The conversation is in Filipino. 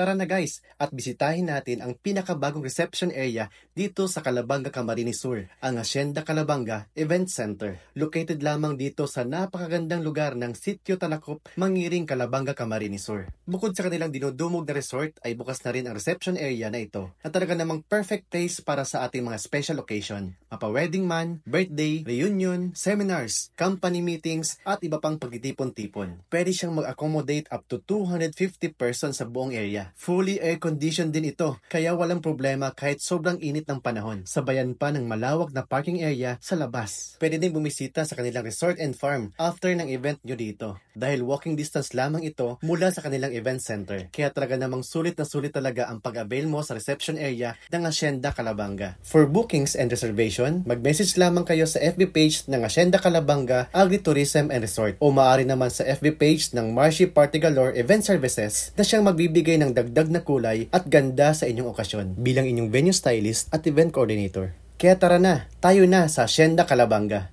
Tara na guys, at bisitahin natin ang pinakabagong reception area dito sa Calabanga, Camarines Sur, ang Hacienda Calabanga Event Center. Located lamang dito sa napakagandang lugar ng Sitio Talakop, Mangiring, Calabanga, Camarines Sur. Bukod sa kanilang dinudumog na resort, ay bukas na rin ang reception area na ito na talaga namang perfect place para sa ating mga special occasion. Mapa-wedding man, birthday, reunion, seminars, company meetings, at iba pang pagtitipon-tipon. Pwede siyang mag-accommodate up to 250 persons sa buong area. Fully air-conditioned din ito, kaya walang problema kahit sobrang init ng panahon. Sabayan pa ng malawak na parking area sa labas. Pwede din bumisita sa kanilang resort and farm after ng event nyo dito. Dahil walking distance lamang ito mula sa kanilang event center. Kaya talaga namang sulit na sulit talaga ang pag-avail mo sa reception area ng Hacienda Calabanga. For bookings and reservation, mag-message lamang kayo sa FB page ng Hacienda Calabanga Agritourism and Resort o maaari naman sa FB page ng Marcy Party Galore Event Services na siyang magbibigay ng dagdag na kulay at ganda sa inyong okasyon bilang inyong venue stylist at event coordinator. Kaya tara na, tayo na sa Hacienda Calabanga.